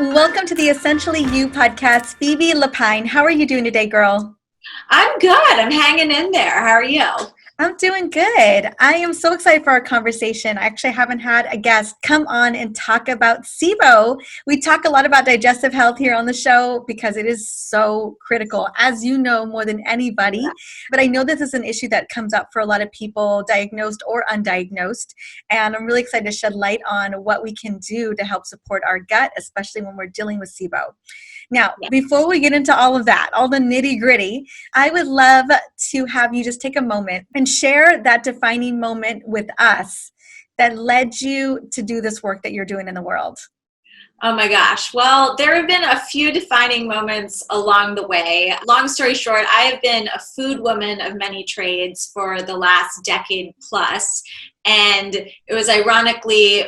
Welcome to the Essentially You podcast. Phoebe Lapine, how are you doing today, girl? I'm good. I'm hanging in there. How are you? I'm doing good. I am so excited for our conversation. I actually haven't had a guest come on and talk about SIBO. We talk a lot about digestive health here on the show because it is so critical, as you know, more than anybody. But I know this is an issue that comes up for a lot of people, diagnosed or undiagnosed. And I'm really excited to shed light on what we can do to help support our gut, especially when we're dealing with SIBO. Now, before we get into all of that, all the nitty gritty, I would love to have you just take a moment and share that defining moment with us that led you to do this work that you're doing in the world. Oh my gosh. Well, there have been a few defining moments along the way. Long story short, I have been a food woman of many trades for the last decade plus. And it was ironically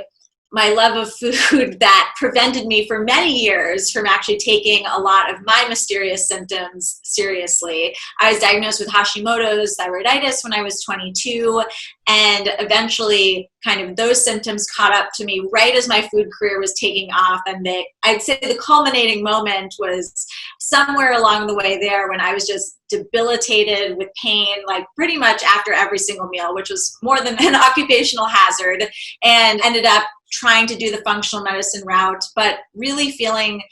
my love of food that prevented me for many years from actually taking a lot of my mysterious symptoms seriously. I was diagnosed with Hashimoto's thyroiditis when I was 22, and eventually kind of those symptoms caught up to me right as my food career was taking off. And I'd say the culminating moment was somewhere along the way there when I was just debilitated with pain, like pretty much after every single meal, which was more than an occupational hazard, and ended up trying to do the functional medicine route, but really feeling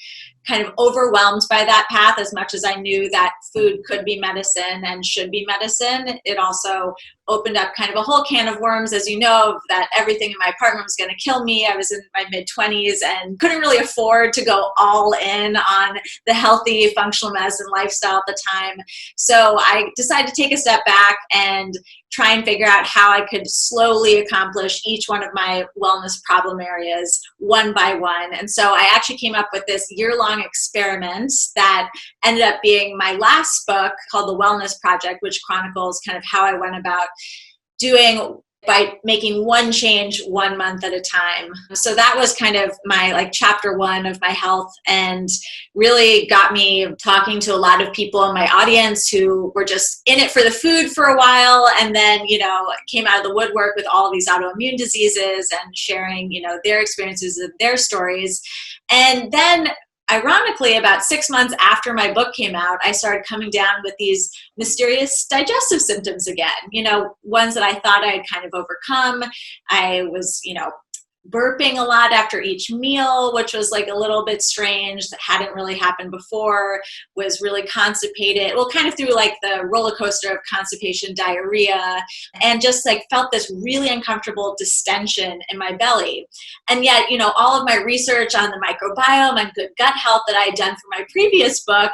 kind of overwhelmed by that path as much as I knew that food could be medicine and should be medicine. It also opened up kind of a whole can of worms, as you know, that everything in my apartment was going to kill me. I was in my mid-20s and couldn't really afford to go all in on the healthy functional medicine lifestyle at the time. So I decided to take a step back and try and figure out how I could slowly accomplish each one of my wellness problem areas one by one. And so I actually came up with this year-long experiment that ended up being my last book called The Wellness Project, which chronicles kind of how I went about doing by making one change 1 month at a time. So that was kind of my like chapter one of my health, and really got me talking to a lot of people in my audience who were just in it for the food for a while, and then, came out of the woodwork with all of these autoimmune diseases and sharing, their experiences and their stories. And then ironically, about 6 months after my book came out, I started coming down with these mysterious digestive symptoms again, ones that I thought I had kind of overcome. I was, burping a lot after each meal, which was like a little bit strange. That hadn't really happened before. Was really constipated. Well, kind of through like the roller coaster of constipation, diarrhea, and just like felt this really uncomfortable distension in my belly. And yet, all of my research on the microbiome and good gut health that I had done for my previous book,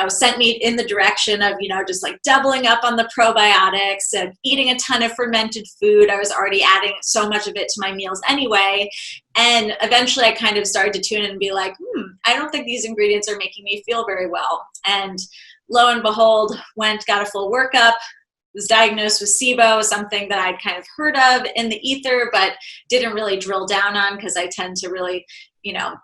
sent me in the direction of, just like doubling up on the probiotics and eating a ton of fermented food. I was already adding so much of it to my meals anyway. And eventually I kind of started to tune in and be like, I don't think these ingredients are making me feel very well. And lo and behold, got a full workup, was diagnosed with SIBO, something that I'd kind of heard of in the ether, but didn't really drill down on because I tend to really,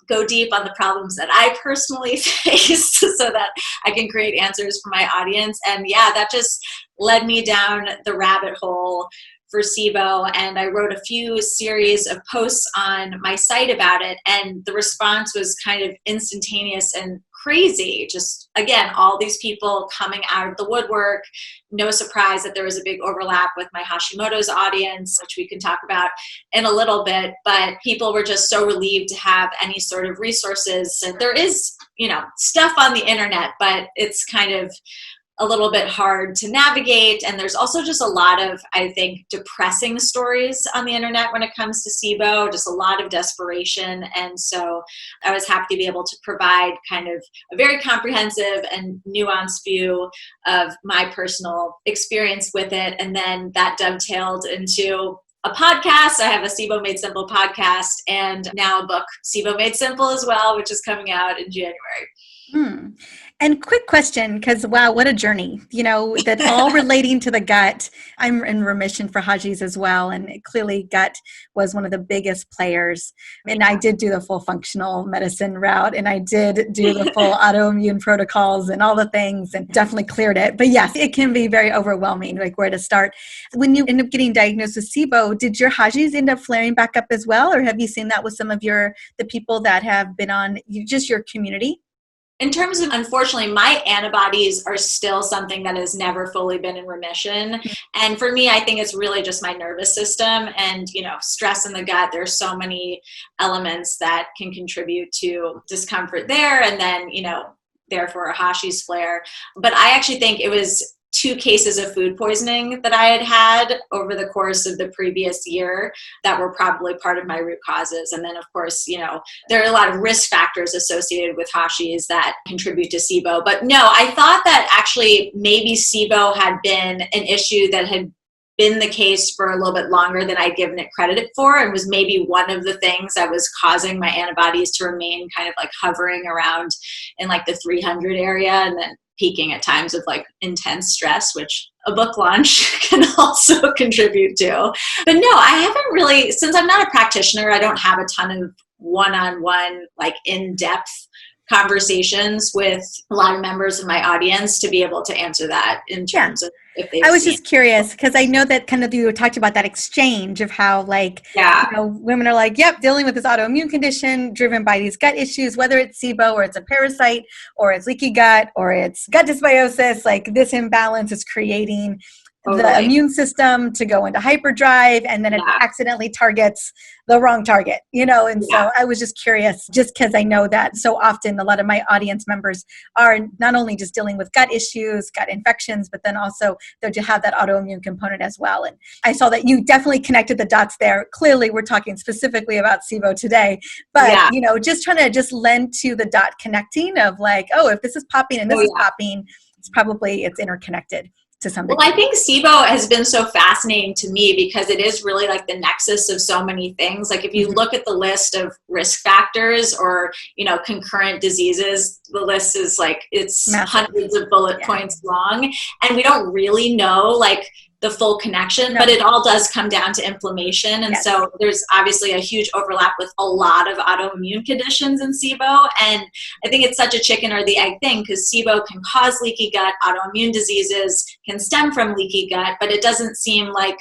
go deep on the problems that I personally face so that I can create answers for my audience. And that just led me down the rabbit hole for SIBO, and I wrote a few series of posts on my site about it, and the response was kind of instantaneous and crazy. Just, again, all these people coming out of the woodwork. No surprise that there was a big overlap with my Hashimoto's audience, which we can talk about in a little bit, but people were just so relieved to have any sort of resources. And there is, stuff on the internet, but it's kind of a little bit hard to navigate. And there's also just a lot of, I think, depressing stories on the internet when it comes to SIBO, just a lot of desperation. And so I was happy to be able to provide kind of a very comprehensive and nuanced view of my personal experience with it. And then that dovetailed into a podcast. I have a SIBO Made Simple podcast, and now a book, SIBO Made Simple as well, which is coming out in January. Hmm. And quick question, because wow, what a journey, that all relating to the gut. I'm in remission for Hashimoto's as well. And clearly gut was one of the biggest players. And I did do the full functional medicine route, and I did do the full autoimmune protocols and all the things, and definitely cleared it. But yes, it can be very overwhelming, like where to start. When you end up getting diagnosed with SIBO, did your Hashimoto's end up flaring back up as well? Or have you seen that with some of the people that have been on just your community? In terms of, unfortunately, my antibodies are still something that has never fully been in remission. And for me, I think it's really just my nervous system and, stress in the gut. There's so many elements that can contribute to discomfort there. And then, therefore a Hashimoto's flare. But I actually think it was 2 cases of food poisoning that I had over the course of the previous year that were probably part of my root causes. And then, of course, there are a lot of risk factors associated with Hashimoto's that contribute to SIBO. But no, I thought that actually maybe SIBO had been an issue that had been the case for a little bit longer than I'd given it credit for, and was maybe one of the things that was causing my antibodies to remain kind of like hovering around in like the 300 area, and then peaking at times of like intense stress, which a book launch can also contribute to. But no, I haven't really, since I'm not a practitioner, I don't have a ton of one-on-one, like in-depth conversations with a lot of members of my audience to be able to answer that in terms of if they've I was just curious because I know that kind of you talked about that exchange of how women are like, yep, dealing with this autoimmune condition driven by these gut issues, whether it's SIBO or it's a parasite or it's leaky gut or it's gut dysbiosis, like this imbalance is creating the immune system to go into hyperdrive, and then it accidentally targets the wrong target, and so I was just curious, just because I know that so often a lot of my audience members are not only just dealing with gut issues, gut infections, but then also they have that autoimmune component as well. And I saw that you definitely connected the dots there. Clearly, we're talking specifically about SIBO today, but just trying to just lend to the dot connecting of like, oh, if this is popping and this is popping, it's interconnected. Well, I think SIBO has been so fascinating to me because it is really like the nexus of so many things. Like if you look at the list of risk factors or, concurrent diseases, the list is like, it's massive. Hundreds of bullet points long. And we don't really know like the full connection, but it all does come down to inflammation. And so there's obviously a huge overlap with a lot of autoimmune conditions in SIBO. And I think it's such a chicken or the egg thing because SIBO can cause leaky gut, autoimmune diseases can stem from leaky gut, but it doesn't seem like,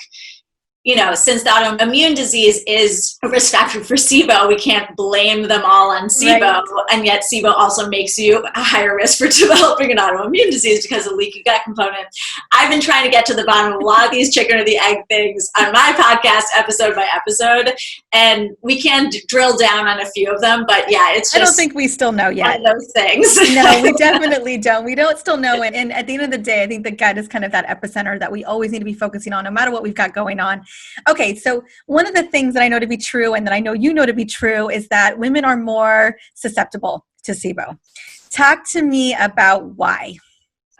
since the autoimmune disease is a risk factor for SIBO, we can't blame them all on SIBO. Right. And yet SIBO also makes you a higher risk for developing an autoimmune disease because of leaky gut component. I've been trying to get to the bottom of a lot of these chicken or the egg things on my podcast episode by episode. And we can drill down on a few of them, but it's just, I don't think we still know yet. One of those things. No, we definitely don't. We don't still know it. And at the end of the day, I think the gut is kind of that epicenter that we always need to be focusing on no matter what we've got going on. Okay, so one of the things that I know to be true and that I know you know to be true is that women are more susceptible to SIBO. Talk to me about why.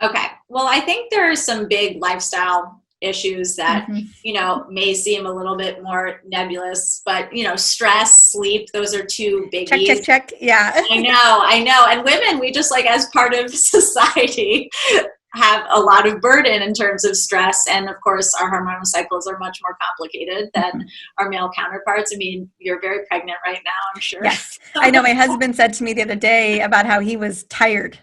Okay, well, I think there are some big lifestyle issues that, may seem a little bit more nebulous, but, stress, sleep, those are 2 biggies. Check. Yeah. I know. And women, we just like as part of society have a lot of burden in terms of stress. And of course, our hormonal cycles are much more complicated than our male counterparts. I mean, you're very pregnant right now, I'm sure. Yes. I know my husband said to me the other day about how he was tired.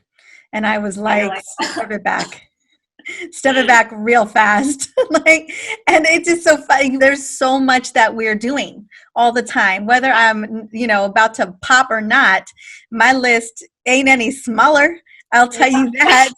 And I was like, step it back real fast. And it's just so funny. There's so much that we're doing all the time, whether I'm, about to pop or not, my list ain't any smaller. I'll tell you that.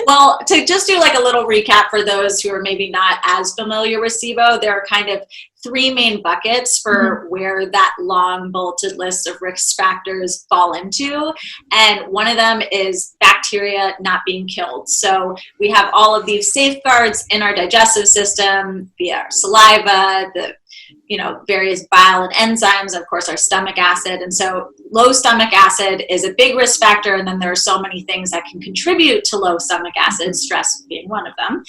Well, to just do like a little recap for those who are maybe not as familiar with SIBO, there are kind of 3 main buckets for where that long bulleted list of risk factors fall into. And one of them is bacteria not being killed. So we have all of these safeguards in our digestive system via our saliva, the various bile and enzymes, of course, our stomach acid. And so low stomach acid is a big risk factor. And then there are so many things that can contribute to low stomach acid, stress being one of them.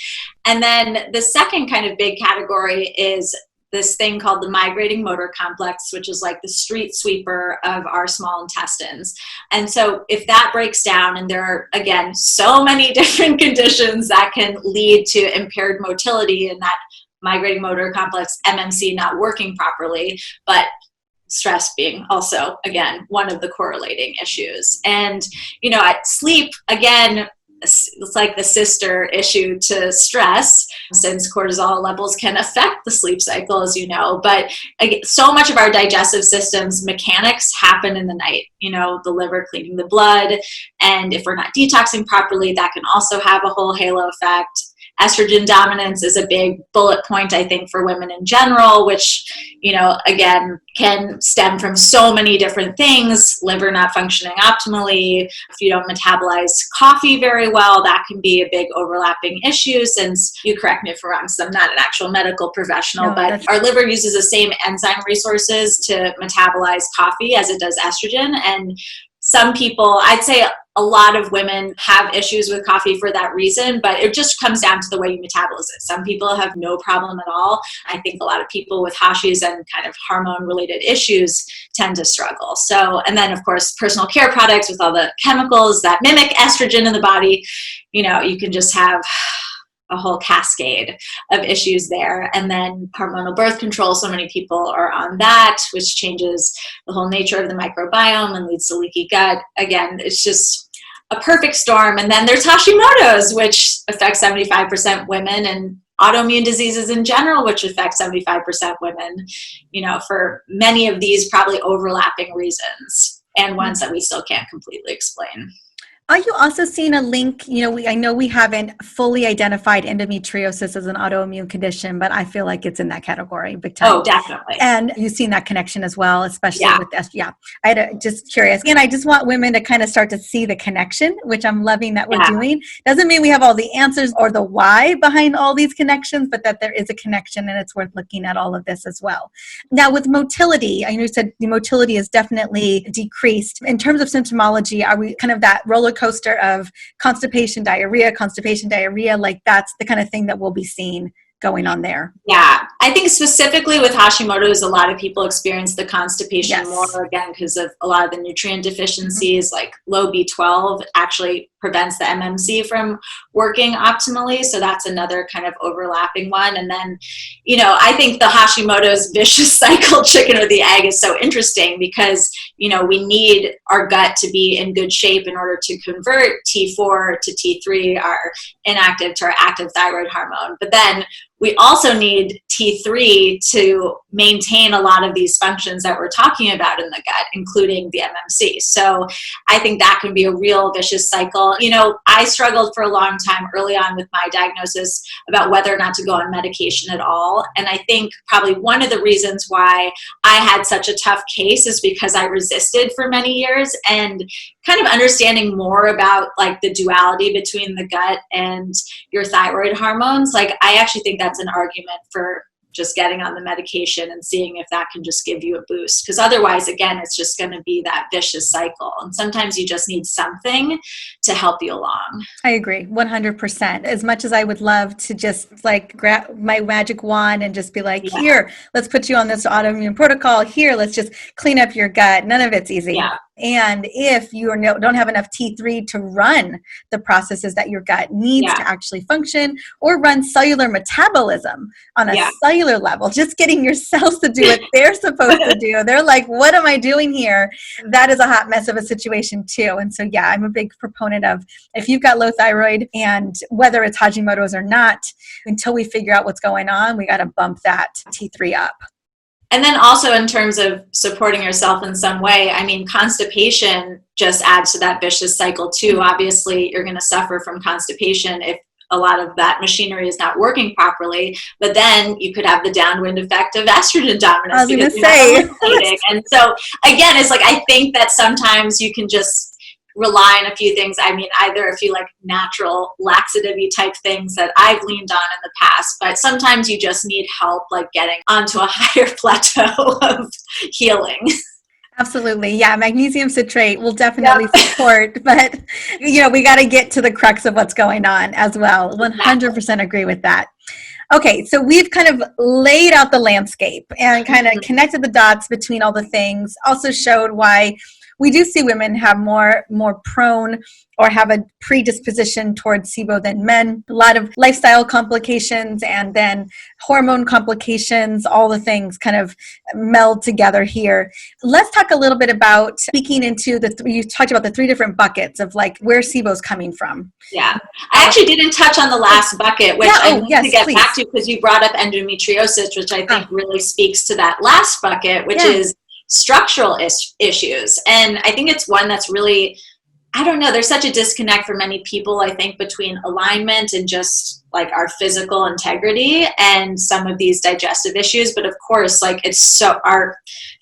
And then the second kind of big category is this thing called the migrating motor complex, which is like the street sweeper of our small intestines. And so if that breaks down, and there are, again, so many different conditions that can lead to impaired motility in that migrating motor complex, MMC not working properly, but stress being also, again, one of the correlating issues. And, sleep, again, it's like the sister issue to stress, since cortisol levels can affect the sleep cycle, as you know. But again, so much of our digestive system's mechanics happen in the night, the liver cleaning the blood. And if we're not detoxing properly, that can also have a whole halo effect. Estrogen dominance is a big bullet point, I think, for women in general, which, again, can stem from so many different things. Liver not functioning optimally. If you don't metabolize coffee very well, that can be a big overlapping issue, since, you correct me if I'm wrong, so I'm not an actual medical professional, but our liver uses the same enzyme resources to metabolize coffee as it does estrogen. And some people, I'd say a lot of women have issues with coffee for that reason, but it just comes down to the way you metabolize it. Some people have no problem at all. I think a lot of people with Hashis and kind of hormone-related issues tend to struggle. So, and then of course, personal care products with all the chemicals that mimic estrogen in the body, you can just have a whole cascade of issues there. And then hormonal birth control, so many people are on that, which changes the whole nature of the microbiome and leads to leaky gut. Again, it's just a perfect storm. And then there's Hashimoto's, which affects 75% women, and autoimmune diseases in general, which affect 75% women, for many of these probably overlapping reasons, and ones that we still can't completely explain. Are you also seeing a link? I know we haven't fully identified endometriosis as an autoimmune condition, but I feel like it's in that category big time. Oh, definitely. And you've seen that connection as well, especially with this. Yeah. Just curious. And I just want women to kind of start to see the connection, which I'm loving that we're doing. Doesn't mean we have all the answers or the why behind all these connections, but that there is a connection, and it's worth looking at all of this as well. Now with motility, I know you said the motility is definitely decreased. In terms of symptomology, are we kind of that roller coaster of constipation, diarrhea, like that's the kind of thing that we'll be seeing going on there? Yeah, I think specifically with Hashimoto's, a lot of people experience the constipation more, again, because of a lot of the nutrient deficiencies, like low B12 actually prevents the MMC from working optimally. So that's another kind of overlapping one. And then, I think the Hashimoto's vicious cycle, chicken or the egg, is so interesting because, we need our gut to be in good shape in order to convert T4 to T3, our inactive to our active thyroid hormone. But then we also need T3 to maintain a lot of these functions that we're talking about in the gut, including the MMC. So I think that can be a real vicious cycle. I struggled for a long time early on with my diagnosis about whether or not to go on medication at all. And I think probably one of the reasons why I had such a tough case is because I resisted for many years, and kind of understanding more about like the duality between the gut and your thyroid hormones. Like, I actually think that's an argument for just getting on the medication and seeing if that can just give you a boost. Because otherwise, again, it's just going to be that vicious cycle. And sometimes you just need something to help you along. I agree 100%. As much as I would love to just like grab my magic wand and just be like, here, let's put you on this autoimmune protocol. Here, let's just clean up your gut. None of it's easy. Yeah. And if you don't have enough T3 to run the processes that your gut needs to actually function, or run cellular metabolism on a cellular level, just getting your cells to do what they're supposed to do. They're like, what am I doing here? That is a hot mess of a situation too. And so, I'm a big proponent of, if you've got low thyroid, and whether it's Hashimoto's or not, until we figure out what's going on, we got to bump that T3 up. And then also in terms of supporting yourself in some way, I mean, constipation just adds to that vicious cycle too. Obviously, you're going to suffer from constipation if a lot of that machinery is not working properly, but then you could have the downwind effect of estrogen dominance. I was going to say. And so again, it's like, I think that sometimes you can just rely on a few things. I mean, either a few like natural laxative-y type things that I've leaned on in the past, but sometimes you just need help like getting onto a higher plateau of healing. Absolutely. Yeah. Magnesium citrate will definitely support, but we got to get to the crux of what's going on as well. 100% agree with that. Okay, so we've kind of laid out the landscape and kind of connected the dots between all the things, also showed why we do see women have more prone or have a predisposition towards SIBO than men. A lot of lifestyle complications and then hormone complications, all the things kind of meld together here. Let's talk a little bit about speaking into you talked about the 3 different buckets of like where SIBO is coming from. Yeah. I actually didn't touch on the last bucket, which I need to get back to because you brought up endometriosis, which I think really speaks to that last bucket, which is structural issues. And I think it's one that's really, I don't know, there's such a disconnect for many people, I think, between alignment and just like our physical integrity and some of these digestive issues. But of course, like it's so, our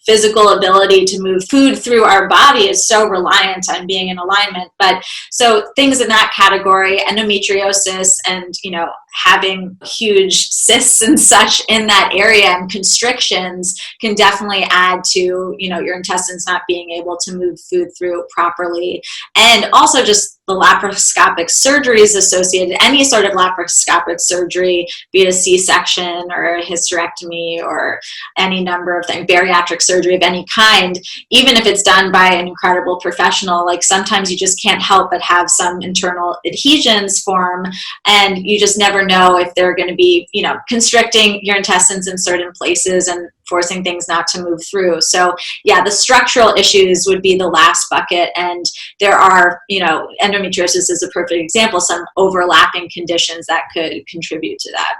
physical ability to move food through our body is so reliant on being in alignment. But so things in that category, endometriosis and, you know, having huge cysts and such in that area and constrictions can definitely add to, you know, your intestines not being able to move food through properly. And also just the laparoscopic surgeries associated, any sort of laparoscopic surgery, be it a C-section or a hysterectomy or any number of things, bariatric surgery of any kind, even if it's done by an incredible professional, like sometimes you just can't help but have some internal adhesions form, and you just never know if they're going to be, you know, constricting your intestines in certain places and forcing things not to move through. So yeah, the structural issues would be the last bucket. And there are, you know, endometriosis is a perfect example, some overlapping conditions that could contribute to that.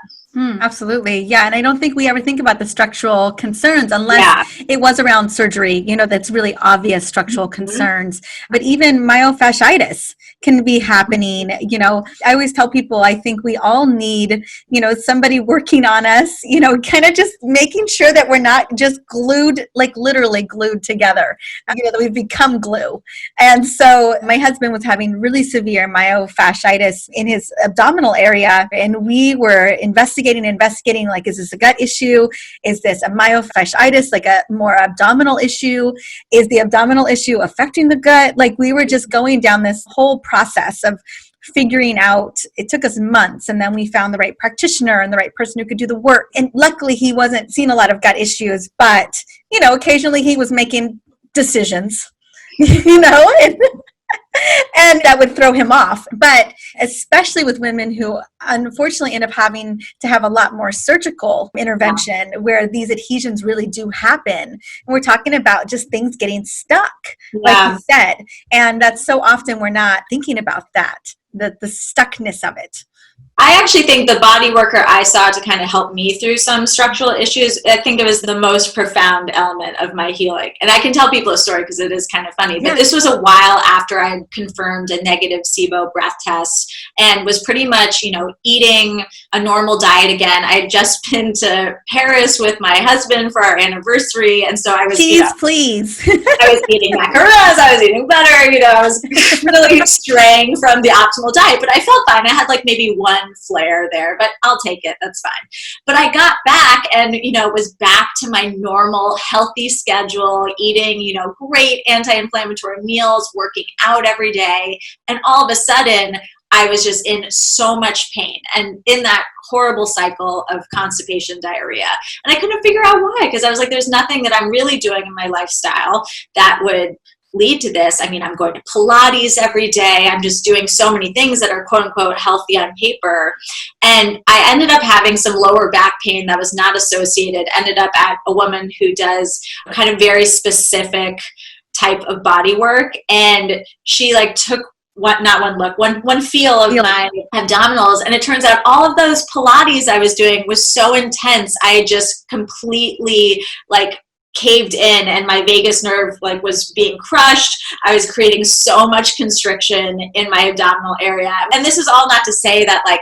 Absolutely. Yeah. And I don't think we ever think about the structural concerns unless it was around surgery, you know, that's really obvious structural concerns. But even myofasciitis can be happening. You know, I always tell people, I think we all need, you know, somebody working on us, you know, kind of just making sure that we're not just glued, like literally glued together, you know, that we've become glue. And so my husband was having really severe myofasciitis in his abdominal area. And we were investigating, like, is this a gut issue? Is this a myofasciitis, like a more abdominal issue? Is the abdominal issue affecting the gut? Like, we were just going down this whole process of figuring out. It took us months, and then we found the right practitioner and the right person who could do the work. And luckily he wasn't seeing a lot of gut issues, but, you know, occasionally he was making decisions, you know, and that would throw him off. But especially with women who unfortunately end up having to have a lot more surgical intervention where these adhesions really do happen. And we're talking about just things getting stuck, like you said. And that's so often we're not thinking about that, the stuckness of it. I actually think the bodyworker I saw to kind of help me through some structural issues, I think it was the most profound element of my healing. And I can tell people a story because it is kind of funny, but this was a while after I had confirmed a negative SIBO breath test and was pretty much, you know, eating a normal diet again. I had just been to Paris with my husband for our anniversary. And so I was, please. I was eating macaroons, I was eating butter, you know, I was really straying from the optimal diet, but I felt fine. I had like maybe one flare there, but I'll take it. That's fine. But I got back and, you know, was back to my normal healthy schedule, eating, you know, great anti-inflammatory meals, working out every day. And all of a sudden, I was just in so much pain and in that horrible cycle of constipation, diarrhea. And I couldn't figure out why, because I was like, there's nothing that I'm really doing in my lifestyle that would lead to this. I mean, I'm going to Pilates every day. I'm just doing so many things that are quote unquote healthy on paper. And I ended up having some lower back pain that was not associated, ended up at a woman who does kind of very specific type of body work. And she like took one feel of my abdominals. And it turns out all of those Pilates I was doing was so intense. I just completely like caved in and my vagus nerve like was being crushed. I was creating so much constriction in my abdominal area. And this is all not to say that like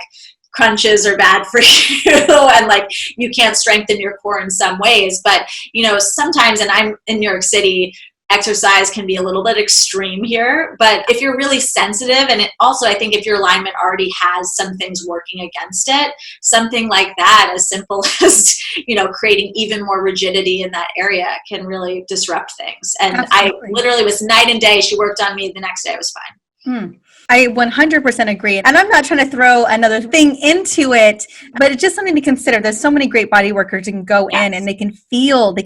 crunches are bad for you and like you can't strengthen your core in some ways. But, you know, sometimes, and I'm in New York City, exercise can be a little bit extreme here, but if you're really sensitive, and it also, I think if your alignment already has some things working against it, something like that, as simple as, you know, creating even more rigidity in that area can really disrupt things. And absolutely. I literally was night and day. She worked on me. The next day I was fine. I 100% agree. And I'm not trying to throw another thing into it, but it's just something to consider. There's so many great body workers who can go in and they can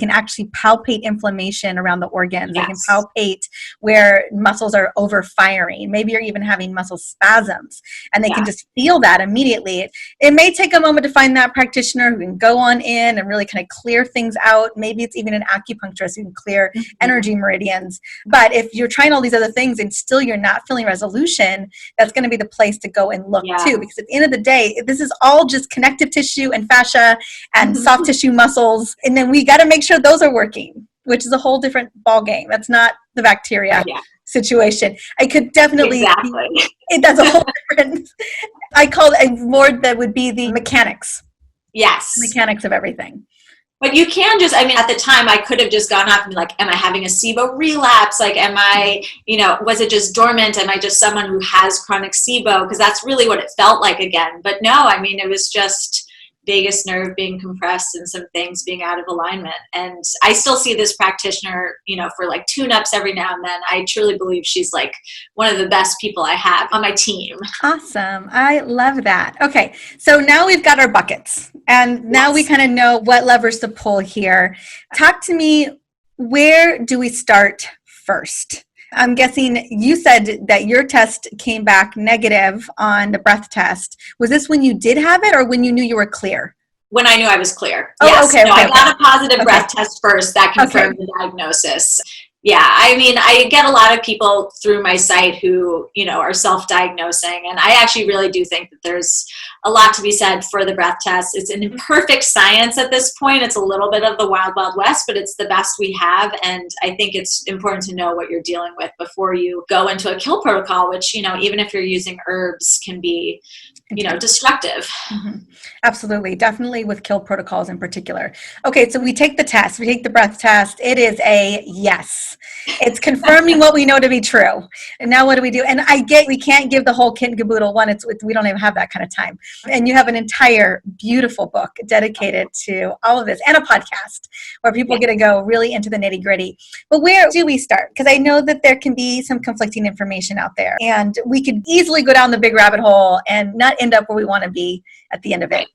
actually palpate inflammation around the organs. They can palpate where muscles are overfiring. Maybe you're even having muscle spasms and they can just feel that immediately. It may take a moment to find that practitioner who can go on in and really kind of clear things out. Maybe it's even an acupuncturist who can clear energy meridians. But if you're trying all these other things and still you're not feeling resolution, that's going to be the place to go and look too, because at the end of the day, this is all just connective tissue and fascia and soft tissue muscles. And then we got to make sure those are working, which is a whole different ball game. That's not the bacteria situation. I could definitely, that's a whole different, I call it a word that would be the mechanics. Yes. Mechanics of everything. But you can just, I mean, at the time I could have just gone off and be like, am I having a SIBO relapse? Like, am I, was it just dormant? Am I just someone who has chronic SIBO? Because that's really what it felt like again. But no, I mean, it was just vagus nerve being compressed and some things being out of alignment. And I still see this practitioner, for like tune-ups every now and then. I truly believe she's like one of the best people I have on my team. Awesome. I love that. Okay. So now we've got our buckets and now we kind of know what levers to pull here. Talk to me, where do we start first? I'm guessing you said that your test came back negative on the breath test. Was this when you did have it or when you knew you were clear? When I knew I was clear. Oh, yes. okay. I got a positive breath test first that confirmed the diagnosis. Yeah, I mean, I get a lot of people through my site who, are self-diagnosing. And I actually really do think that there's a lot to be said for the breath test. It's an imperfect science at this point. It's a little bit of the wild, wild west, but it's the best we have. And I think it's important to know what you're dealing with before you go into a kill protocol, which, even if you're using herbs can be, destructive. Mm-hmm. Absolutely. Definitely with kill protocols in particular. Okay. So we take the test, we take the breath test. It is a yes. It's confirming what we know to be true. And now what do we do? And we can't give the whole kit and caboodle one. We don't even have that kind of time. And you have an entire beautiful book dedicated to all of this and a podcast where people get to go really into the nitty gritty. But where do we start? Because I know that there can be some conflicting information out there and we could easily go down the big rabbit hole and not end up where we want to be at the end of it.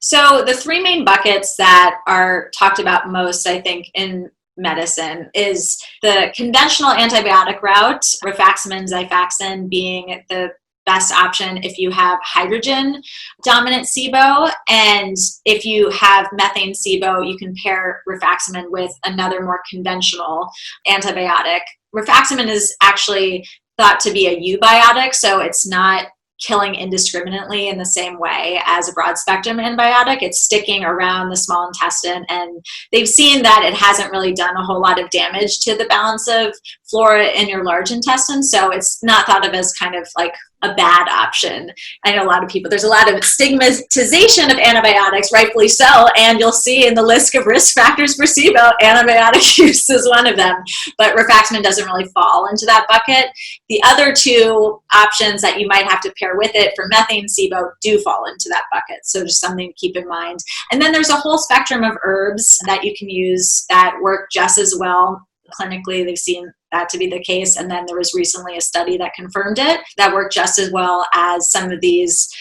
So the three main buckets that are talked about most, I think, in medicine is the conventional antibiotic route, rifaximin, Xifaxan being the best option if you have hydrogen dominant SIBO. And if you have methane SIBO, you can pair rifaximin with another more conventional antibiotic. Rifaximin is actually thought to be a eubiotic, so it's not killing indiscriminately in the same way as a broad spectrum antibiotic. It's sticking around the small intestine, and they've seen that it hasn't really done a whole lot of damage to the balance of flora in your large intestine. So it's not thought of as kind of like a bad option. I know a lot of people, there's a lot of stigmatization of antibiotics, rightfully so, and you'll see in the list of risk factors for SIBO, antibiotic use is one of them, but rifaximin doesn't really fall into that bucket. The other two options that you might have to pair with it for methane SIBO do fall into that bucket, so just something to keep in mind. And then there's a whole spectrum of herbs that you can use that work just as well. Clinically, they've seen that to be the case. And then there was recently a study that confirmed it, that worked just as well as some of these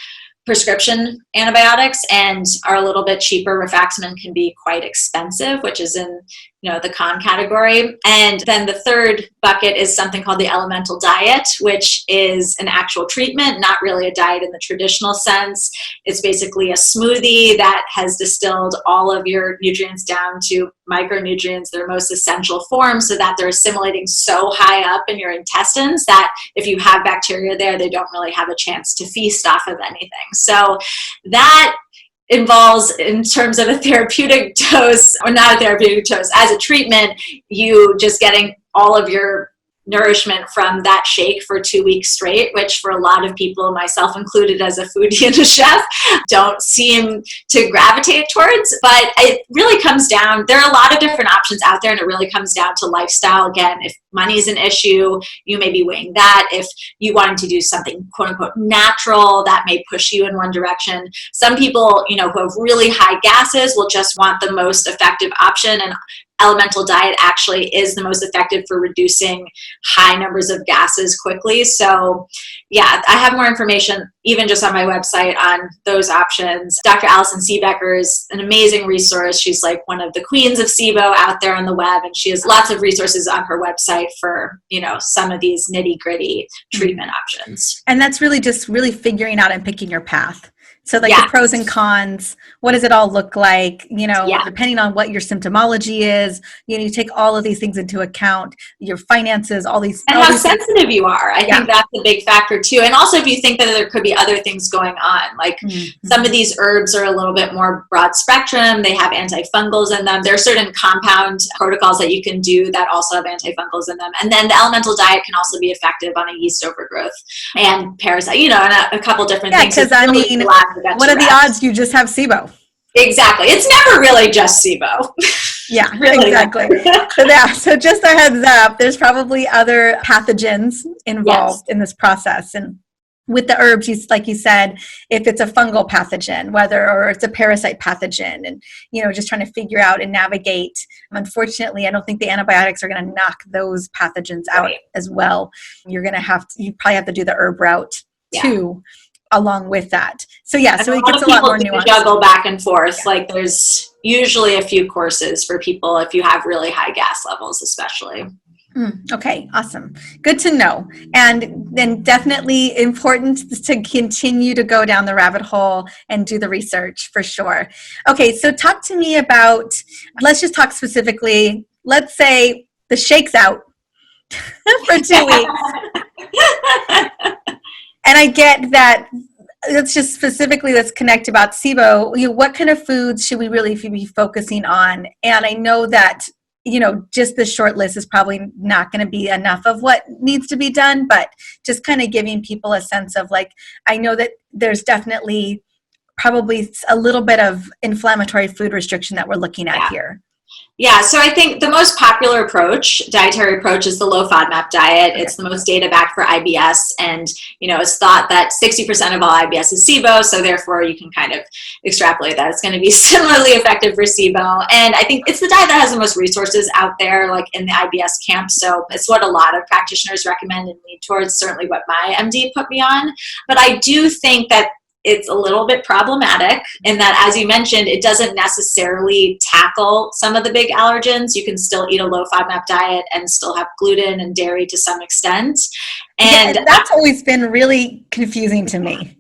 prescription antibiotics and are a little bit cheaper. Rifaximin can be quite expensive, which is in the con category. And then the third bucket is something called the elemental diet, which is an actual treatment, not really a diet in the traditional sense. It's basically a smoothie that has distilled all of your nutrients down to micronutrients, their most essential form, so that they're assimilating so high up in your intestines that if you have bacteria there, they don't really have a chance to feast off of anything. So that involves, in terms of a therapeutic dose, or not a therapeutic dose, as a treatment, you just getting all of your nourishment from that shake for 2 weeks straight, which for a lot of people, myself included as a foodie and a chef, don't seem to gravitate towards. But it really comes down, there are a lot of different options out there, and it really comes down to lifestyle. Again, if money is an issue, you may be weighing that. If you wanted to do something quote unquote natural, that may push you in one direction. Some people, who have really high gases will just want the most effective option. And elemental diet actually is the most effective for reducing high numbers of gases quickly. So yeah, I have more information even just on my website on those options. Dr. Allison Seebecker is an amazing resource. She's like one of the queens of SIBO out there on the web, and she has lots of resources on her website for, some of these nitty-gritty treatment options. And that's really just really figuring out and picking your path. So like the pros and cons, what does it all look like? Depending on what your symptomology is, you take all of these things into account, your finances, all these. And how sensitive you are. I think that's a big factor too. And also if you think that there could be other things going on, like some of these herbs are a little bit more broad spectrum. They have antifungals in them. There are certain compound protocols that you can do that also have antifungals in them. And then the elemental diet can also be effective on a yeast overgrowth and parasite, and a couple different things. Yeah, because what are the odds you just have SIBO? Exactly. It's never really just SIBO. Yeah, really exactly. So just a heads up, there's probably other pathogens involved in this process. And with the herbs, like you said, if it's a fungal pathogen, or it's a parasite pathogen, and, just trying to figure out and navigate. Unfortunately, I don't think the antibiotics are going to knock those pathogens out as well. You probably have to do the herb route too. Along with that. So it gets a lot more nuanced. Juggle back and forth. Like there's usually a few courses for people if you have really high gas levels, especially. Okay, awesome. Good to know. And then definitely important to continue to go down the rabbit hole and do the research for sure. Okay, so talk to me about, let's just talk specifically, let's say the shake's out for 2 weeks. And I get that. Let's just specifically, let's connect about SIBO. What kind of foods should we really be focusing on? And I know that, just the short list is probably not going to be enough of what needs to be done, but just kind of giving people a sense of I know that there's definitely probably a little bit of inflammatory food restriction that we're looking at here. Yeah, so I think the most popular dietary approach is the low FODMAP diet. It's the most data backed for IBS, and it's thought that 60% of all IBS is SIBO, so therefore you can kind of extrapolate that it's going to be similarly effective for SIBO. And I think it's the diet that has the most resources out there, like in the IBS camp, so it's what a lot of practitioners recommend and lead towards, certainly what my MD put me on. But I do think that it's a little bit problematic in that, as you mentioned, it doesn't necessarily tackle some of the big allergens. You can still eat a low FODMAP diet and still have gluten and dairy to some extent. And that's always been really confusing to me.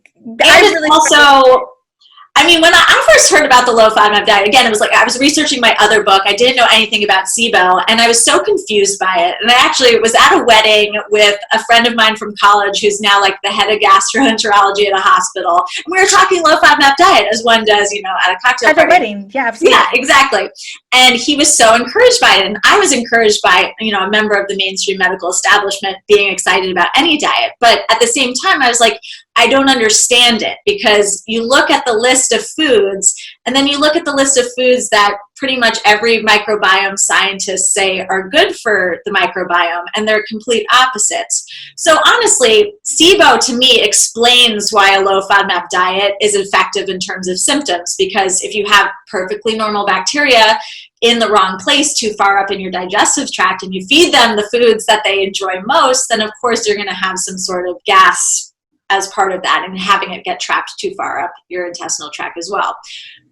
When I first heard about the low FODMAP diet, again, it was like I was researching my other book. I didn't know anything about SIBO, and I was so confused by it. And I actually was at a wedding with a friend of mine from college who's now like the head of gastroenterology at a hospital. And we were talking low FODMAP diet, as one does, at a cocktail party. At a wedding, yeah, absolutely. Yeah, exactly. And he was so encouraged by it. And I was encouraged by, a member of the mainstream medical establishment being excited about any diet. But at the same time, I was like, I don't understand it, because you look at the list of foods and then you look at the list of foods that pretty much every microbiome scientist say are good for the microbiome, and they're complete opposites. So honestly, SIBO to me explains why a low FODMAP diet is effective in terms of symptoms, because if you have perfectly normal bacteria in the wrong place too far up in your digestive tract and you feed them the foods that they enjoy most, then of course you're going to have some sort of gas as part of that, and having it get trapped too far up your intestinal tract as well.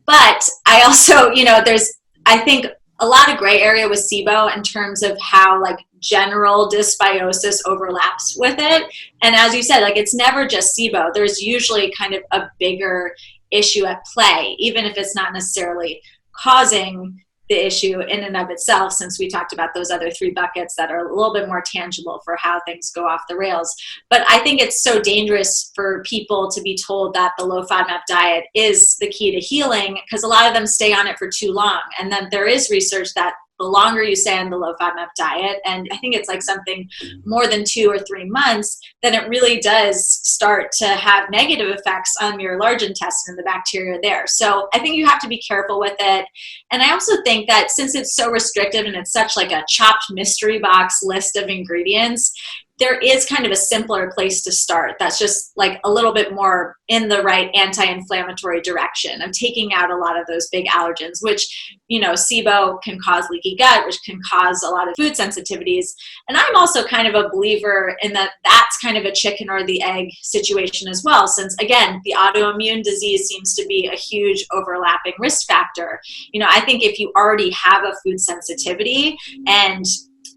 But I also, there's, I think, a lot of gray area with SIBO in terms of how general dysbiosis overlaps with it. And as you said, it's never just SIBO. There's usually kind of a bigger issue at play, even if it's not necessarily causing the issue in and of itself, since we talked about those other three buckets that are a little bit more tangible for how things go off the rails. But I think it's so dangerous for people to be told that the low FODMAP diet is the key to healing, because a lot of them stay on it for too long. And then there is research that the longer you stay on the low FODMAP diet, and I think it's something more than 2 or 3 months, then it really does start to have negative effects on your large intestine and the bacteria there. So I think you have to be careful with it. And I also think that since it's so restrictive and it's such a chopped mystery box list of ingredients, there is kind of a simpler place to start that's just like a little bit more in the right anti-inflammatory direction of taking out a lot of those big allergens, which, SIBO can cause leaky gut, which can cause a lot of food sensitivities. And I'm also kind of a believer in that that's kind of a chicken or the egg situation as well, since again, the autoimmune disease seems to be a huge overlapping risk factor. I think if you already have a food sensitivity and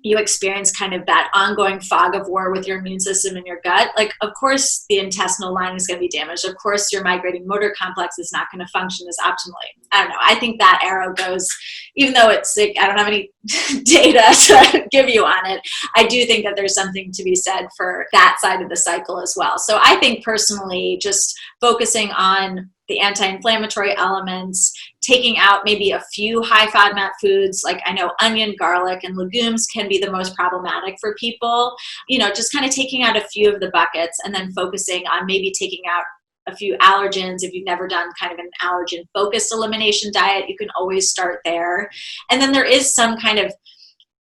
you experience kind of that ongoing fog of war with your immune system in your gut, like, of course, the intestinal lining is going to be damaged. Of course, your migrating motor complex is not going to function as optimally. I don't know. I think that arrow goes, even though it's like, I don't have any data to give you on it, I do think that there's something to be said for that side of the cycle as well. So I think personally, just focusing on the anti-inflammatory elements, taking out maybe a few high FODMAP foods, like I know onion, garlic, and legumes can be the most problematic for people, just kind of taking out a few of the buckets and then focusing on maybe taking out a few allergens. If you've never done kind of an allergen focused elimination diet, you can always start there. And then there is some kind of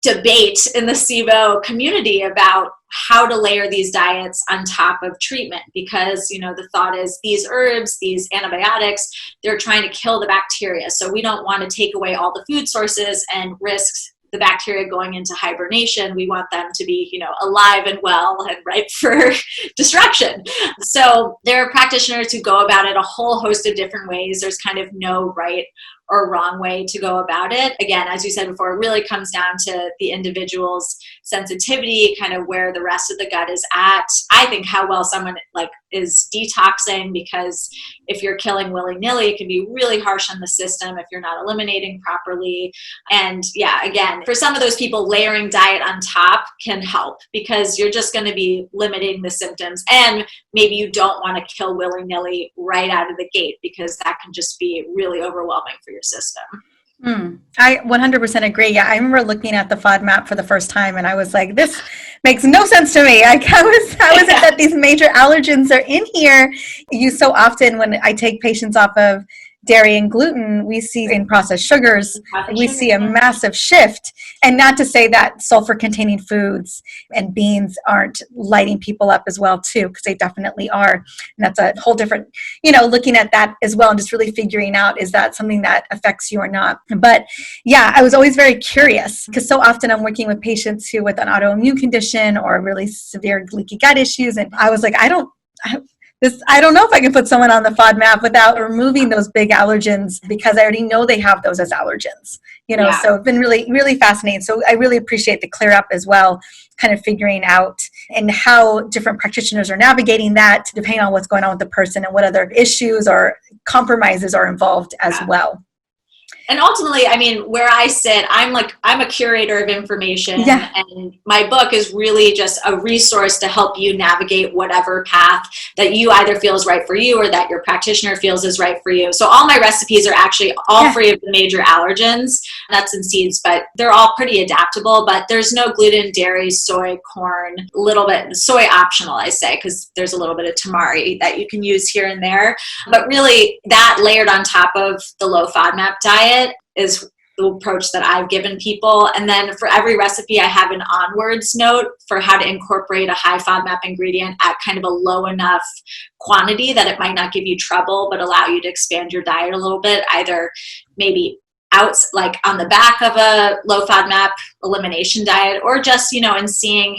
debate in the SIBO community about how to layer these diets on top of treatment, because the thought is these herbs, these antibiotics, they're trying to kill the bacteria, so we don't want to take away all the food sources and risk the bacteria going into hibernation. We want them to be alive and well and ripe for destruction. So there are practitioners who go about it a whole host of different ways. There's kind of no right or wrong way to go about it. Again, as you said before, it really comes down to the individual's sensitivity, kind of where the rest of the gut is at. I think how well someone is detoxing, because if you're killing willy-nilly, it can be really harsh on the system if you're not eliminating properly. And yeah, again, for some of those people, layering diet on top can help, because you're just going to be limiting the symptoms, and maybe you don't want to kill willy-nilly right out of the gate, because that can just be really overwhelming for your system. I 100% agree. Yeah, I remember looking at the FODMAP for the first time, and I was like, this makes no sense to me. Like, how is it that these major allergens are in here? So often when I take patients off of dairy and gluten, we see in processed sugars, we see a massive shift. And not to say that sulfur-containing foods and beans aren't lighting people up as well, too, because they definitely are. And that's a whole different, looking at that as well and just really figuring out, is that something that affects you or not? But yeah, I was always very curious, because so often I'm working with patients who with an autoimmune condition or really severe leaky gut issues. And I was like, I don't know if I can put someone on the FODMAP without removing those big allergens, because I already know they have those as allergens, So it's been really, really fascinating. So I really appreciate the clear up as well, kind of figuring out and how different practitioners are navigating that depending on what's going on with the person and what other issues or compromises are involved as well. And ultimately, I mean, where I sit, I'm a curator of information, and my book is really just a resource to help you navigate whatever path that you either feel is right for you or that your practitioner feels is right for you. So all my recipes are actually all free of the major allergens, nuts and seeds, but they're all pretty adaptable. But there's no gluten, dairy, soy, corn, a little bit soy optional, I say, because there's a little bit of tamari that you can use here and there. But really, that layered on top of the low FODMAP diet is the approach that I've given people. And then for every recipe, I have an onwards note for how to incorporate a high FODMAP ingredient at kind of a low enough quantity that it might not give you trouble, but allow you to expand your diet a little bit, either maybe out like on the back of a low FODMAP elimination diet, or just, in seeing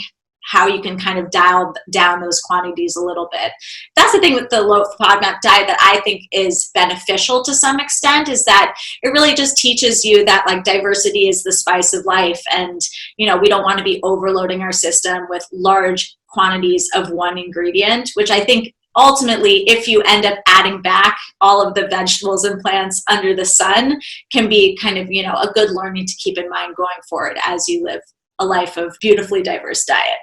how you can kind of dial down those quantities a little bit. That's the thing with the low FODMAP diet that I think is beneficial to some extent, is that it really just teaches you that diversity is the spice of life. And, we don't want to be overloading our system with large quantities of one ingredient, which I think ultimately, if you end up adding back all of the vegetables and plants under the sun, can be kind of, a good learning to keep in mind going forward as you live a life of beautifully diverse diet.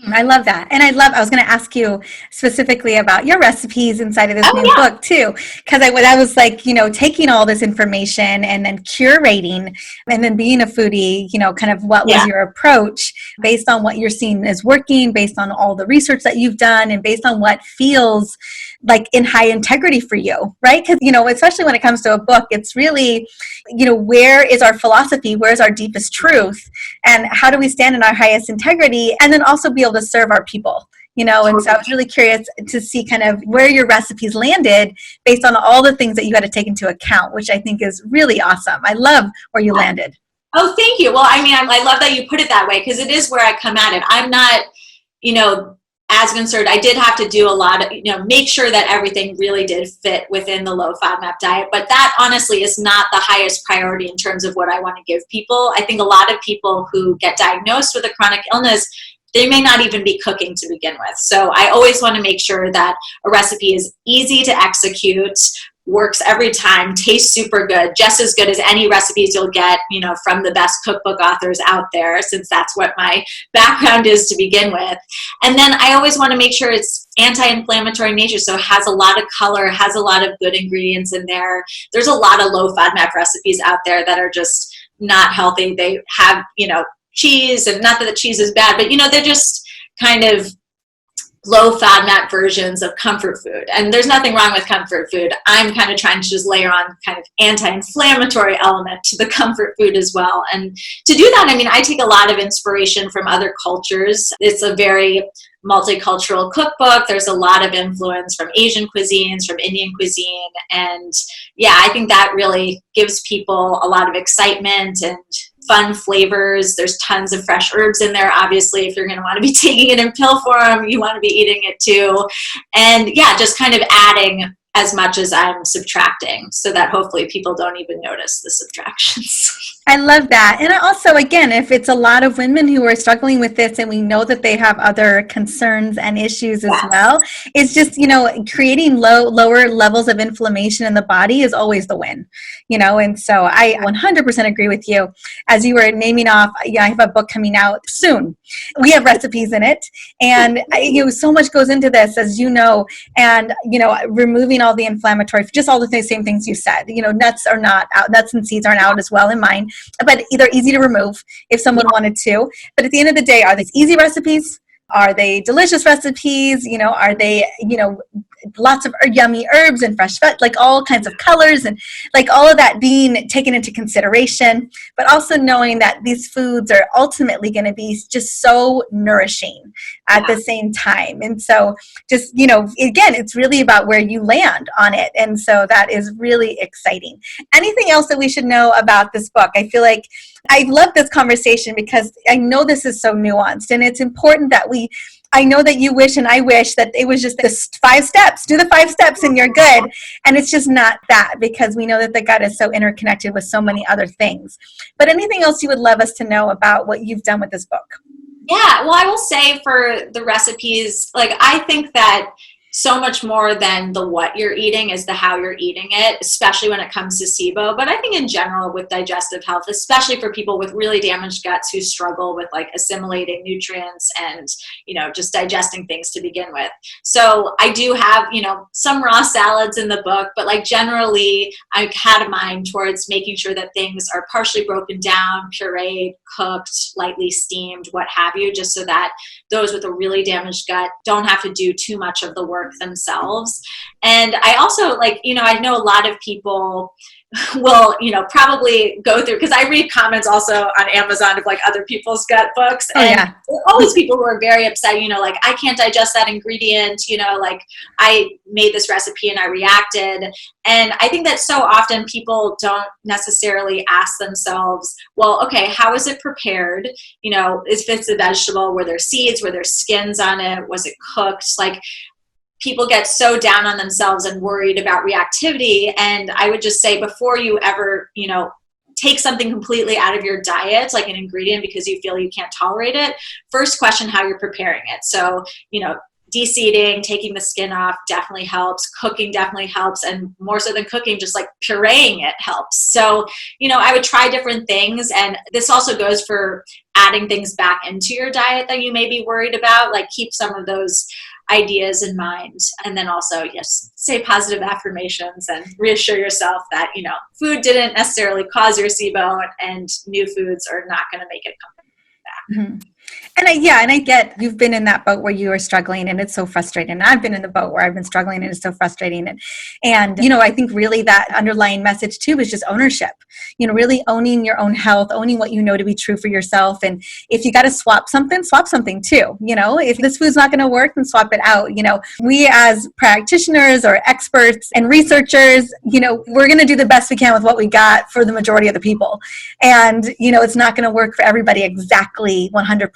I love that. And I was going to ask you specifically about your recipes inside of this new book too, because I was taking all this information and then curating, and then being a foodie, kind of what was your approach based on what you're seeing is working, based on all the research that you've done, and based on what feels like in high integrity for you, right? Because, especially when it comes to a book, it's really, where is our philosophy? Where is our deepest truth? And how do we stand in our highest integrity? And then also be able to serve our people. And so I was really curious to see kind of where your recipes landed based on all the things that you had to take into account, which I think is really awesome. I love where you landed. Oh, thank you. Well, I mean, I love that you put it that way, because it is where I come at it. I'm not, as concerned. I did have to do a lot of, make sure that everything really did fit within the low FODMAP diet. But that honestly is not the highest priority in terms of what I want to give people. I think a lot of people who get diagnosed with a chronic illness, they may not even be cooking to begin with. So I always want to make sure that a recipe is easy to execute, works every time, tastes super good, just as good as any recipes you'll get, from the best cookbook authors out there, since that's what my background is to begin with. And then I always want to make sure it's anti-inflammatory in nature, so it has a lot of color, has a lot of good ingredients in there. There's a lot of low FODMAP recipes out there that are just not healthy. They have, cheese, and not that the cheese is bad, but they're just kind of low FODMAP versions of comfort food. And there's nothing wrong with comfort food. I'm kind of trying to just layer on kind of anti-inflammatory element to the comfort food as well. And to do that, I mean, I take a lot of inspiration from other cultures. It's a very multicultural cookbook. There's a lot of influence from Asian cuisines, from Indian cuisine. And yeah, I think that really gives people a lot of excitement and fun flavors. There's tons of fresh herbs in there. Obviously, if you're going to want to be taking it in pill form, you want to be eating it too. And yeah, just kind of adding as much as I'm subtracting, so that hopefully people don't even notice the subtractions. I love that. And also, again, if it's a lot of women who are struggling with this and we know that they have other concerns and issues as well, it's just, creating lower levels of inflammation in the body is always the win, and so I 100% agree with you. As you were naming off, I have a book coming out soon. We have recipes in it, and so much goes into this, as and, removing all the inflammatory, just all the same things you said, nuts are not out, nuts and seeds aren't out as well in mine. But they're easy to remove if someone wanted to. But at the end of the day, are these easy recipes? Are they delicious recipes? Are they, lots of yummy herbs and fresh veg, like all kinds of colors, and like all of that being taken into consideration, but also knowing that these foods are ultimately going to be just so nourishing at the same time. And so just, again, it's really about where you land on it. And so that is really exciting. Anything else that we should know about this book? I feel like I love this conversation because I know this is so nuanced, and it's important that I know that you wish and I wish that it was just this 5 steps. Do the 5 steps and you're good. And it's just not that, because we know that the gut is so interconnected with so many other things. But anything else you would love us to know about what you've done with this book? Yeah, well, I will say for the recipes, I think that so much more than the what you're eating is the how you're eating it, especially when it comes to SIBO. But I think in general with digestive health, especially for people with really damaged guts who struggle with assimilating nutrients and, just digesting things to begin with. So I do have, some raw salads in the book, but generally I had a mind towards making sure that things are partially broken down, pureed, cooked, lightly steamed, what have you, just so that those with a really damaged gut don't have to do too much of the work themselves. And I also I know a lot of people will, probably go through, because I read comments also on Amazon of other people's gut books. And always people who are very upset, I can't digest that ingredient, I made this recipe and I reacted. And I think that so often people don't necessarily ask themselves, well, okay, how is it prepared? If it's a vegetable, were there seeds, were there skins on it? Was it cooked? People get so down on themselves and worried about reactivity. And I would just say, before you ever, take something completely out of your diet, like an ingredient, because you feel you can't tolerate it, first question how you're preparing it. So, de-seeding, taking the skin off definitely helps. Cooking definitely helps. And more so than cooking, just pureeing it helps. So, I would try different things. And this also goes for adding things back into your diet that you may be worried about. Keep some of those ideas in mind. And then also, yes, say positive affirmations and reassure yourself that, food didn't necessarily cause your SIBO, and new foods are not going to make it come back. Mm-hmm. And I get you've been in that boat where you are struggling and it's so frustrating. And I've been in the boat where I've been struggling and it's so frustrating. And I think really that underlying message too is just ownership, really owning your own health, owning what you know to be true for yourself. And if you got to swap something too. If this food's not going to work, then swap it out. We as practitioners or experts and researchers, we're going to do the best we can with what we got for the majority of the people. And, it's not going to work for everybody exactly 100%.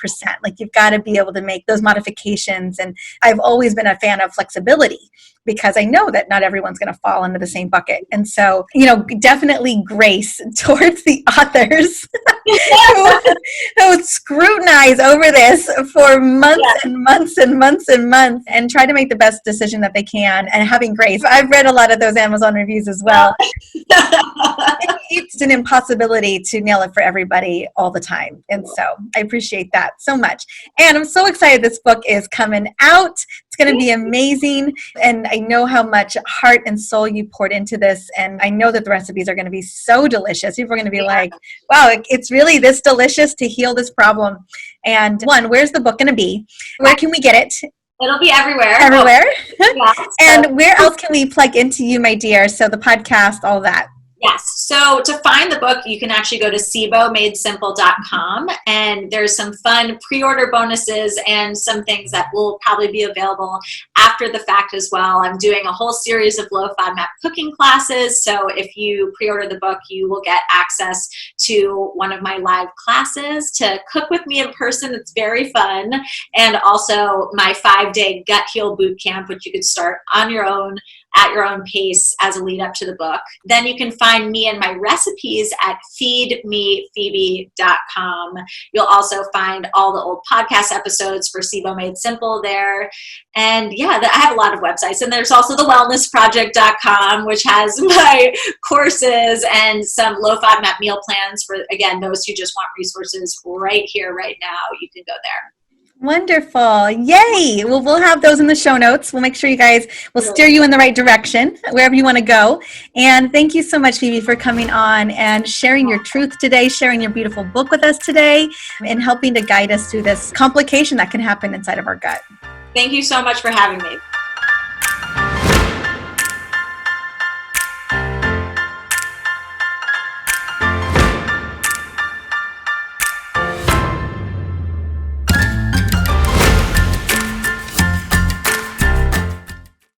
Like you've got to be able to make those modifications. And I've always been a fan of flexibility because I know that not everyone's going to fall into the same bucket. And so, definitely grace towards the authors who scrutinize over this for months and months and months and months and try to make the best decision that they can, and having grace. I've read a lot of those Amazon reviews as well. It's an impossibility to nail it for everybody all the time. And so I appreciate that so much. And I'm so excited this book is coming out. It's going to be amazing. And I know how much heart and soul you poured into this. And I know that the recipes are going to be so delicious. People are going to be like, wow, it's really this delicious to heal this problem. And one, where's the book going to be? Where can we get it? It'll be everywhere. Everywhere? Yeah, so. And where else can we plug into you, my dear? So the podcast, all that. Yes. So to find the book, you can actually go to SIBOmadesimple.com, and there's some fun pre-order bonuses and some things that will probably be available after the fact as well. I'm doing a whole series of low FODMAP cooking classes. So if you pre-order the book, you will get access to one of my live classes to cook with me in person. It's very fun. And also my 5-day gut heal boot camp, which you could start on your own at your own pace as a lead up to the book. Then you can find me and my recipes at feedmephoebe.com. You'll also find all the old podcast episodes for SIBO Made Simple there. And I have a lot of websites. And there's also the wellnessproject.com, which has my courses and some low FODMAP meal plans for, again, those who just want resources right here, right now. You can go there. Wonderful. Yay. Well, we'll have those in the show notes. We'll make sure you guys will steer you in the right direction, wherever you want to go. And thank you so much, Phoebe, for coming on and sharing your truth today, sharing your beautiful book with us today, and helping to guide us through this complication that can happen inside of our gut. Thank you so much for having me.